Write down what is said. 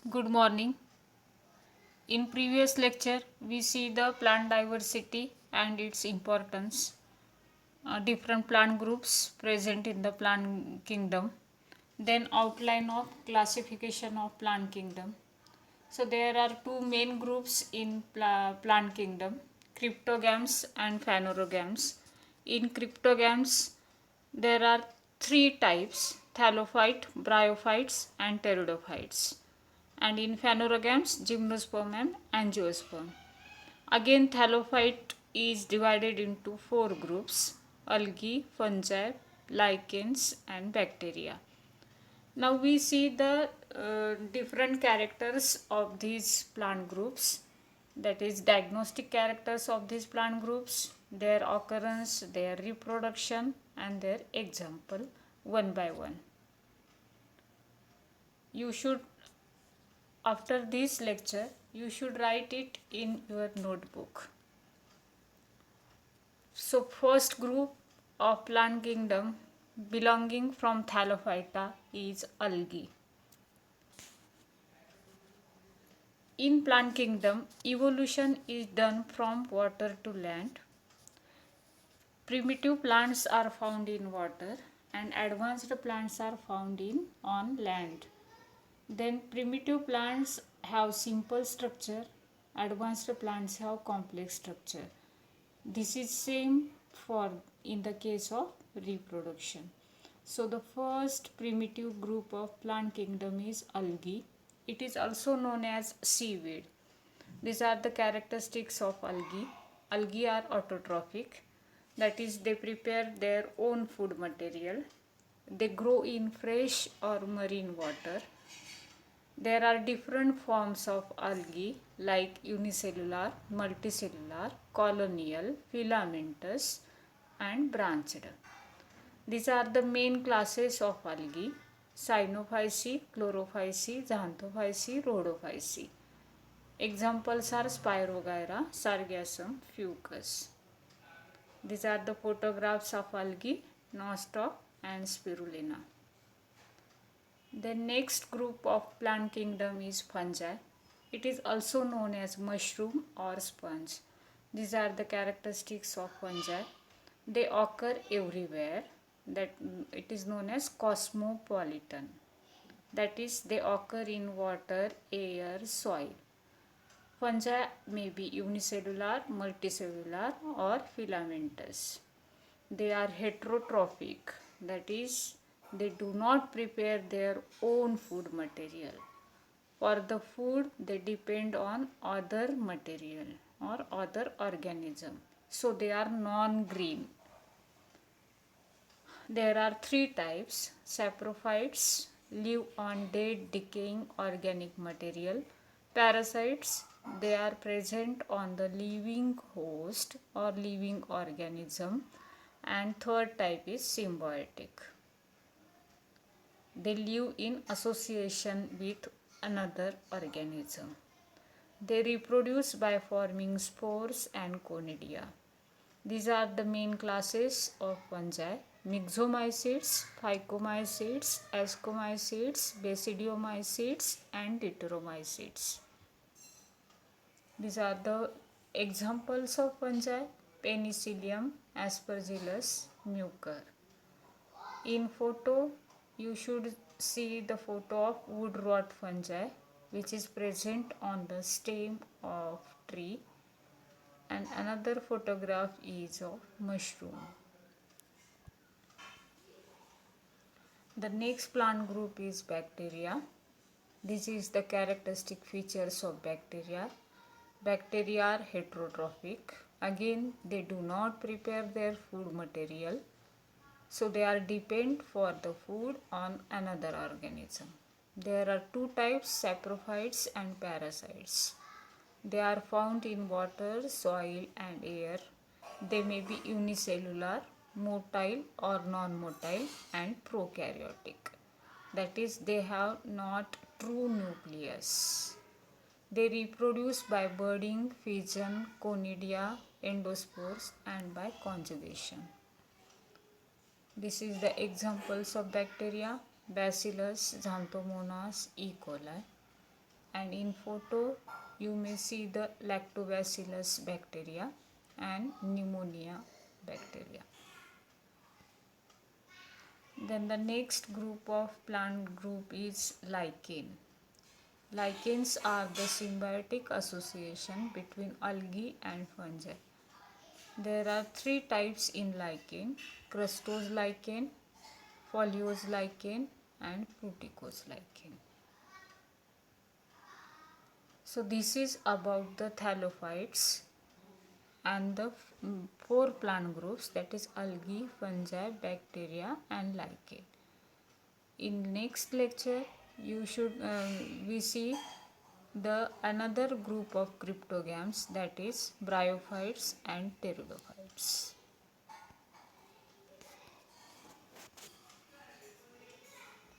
Good morning. In previous lecture, we see the plant diversity and its importance. Different plant groups present in the plant kingdom. Then outline of classification of plant kingdom. So there are two main groups in plant kingdom: cryptogams and phanerogams. In cryptogams, there are three types: thallophyte, bryophytes, and pteridophytes. And in phanerogams, gymnosperm and angiosperm. Again, thallophyte is divided into four groups: algae, fungi, lichens, and bacteria. Now we see the different characters of these plant groups, that is, diagnostic characters of these plant groups, their occurrence, their reproduction, and their example one by one. You should, after this lecture, you should write it in your notebook. So, first group of plant kingdom belonging from Thallophyta is algae. In plant kingdom, evolution is done from water to land. Primitive plants are found in water and advanced plants are found in on land. Then primitive plants have simple structure, advanced plants have complex structure. This is same for in the case of reproduction. So the first primitive group of plant kingdom is algae. It is also known as seaweed. These are the characteristics of algae. Algae are autotrophic, that is, they prepare their own food material. They grow in fresh or marine water. There are different forms of algae like unicellular, multicellular, colonial, filamentous, and branched. These are the main classes of algae: Cyanophyceae, Chlorophyceae, Xanthophyceae, Rhodophyceae. Examples are Spirogyra, Sargassum, Fucus. These are the photographs of algae, nostoc, and spirulina. The next group of plant kingdom is fungi. It is also known as mushroom or sponge. These are the characteristics of fungi. They occur everywhere. That it is known as cosmopolitan. That is, they occur in water, air, soil. Fungi may be unicellular, multicellular, or filamentous. They are heterotrophic, that is, they do not prepare their own food material. For the food, they depend on other material or other organism. So they are non-green. There are three types. Saprophytes live on dead, decaying organic material. Parasites, they are present on the living host or living organism. And third type is symbiotic. They live in association with another organism. They reproduce by forming spores and conidia. These are the main classes of fungi: myxomycetes, phycomycetes, ascomycetes, basidiomycetes, and deuteromycetes. These are the examples of fungi: Penicillium, Aspergillus, Mucor. In photo, you should see the photo of wood rot fungi, which is present on the stem of tree, and another photograph is of mushroom. The next plant group is bacteria. This is the characteristic features of bacteria. Bacteria are heterotrophic. Again, they do not prepare their food material, so they are dependent for the food on another organism. There are two types: saprophytes and parasites. They are found in water, soil, and air. They may be unicellular, motile or non-motile, and prokaryotic. That is, they have not true nucleus. They reproduce by budding, fission, conidia, endospores, and by conjugation. This is the examples of bacteria: Bacillus, Xanthomonas, E. coli. and in photo you may see the lactobacillus bacteria and pneumonia bacteria. Then the next group of plant group is lichen. Lichens are the symbiotic association between algae and fungi. There are three types in lichen: crustose lichen, foliose lichen and fruticose lichen. So this is about the thallophytes and the four plant groups, that is algae, fungi, bacteria and lichen. In next lecture we see the another group of cryptogams, that is bryophytes and pteridophytes.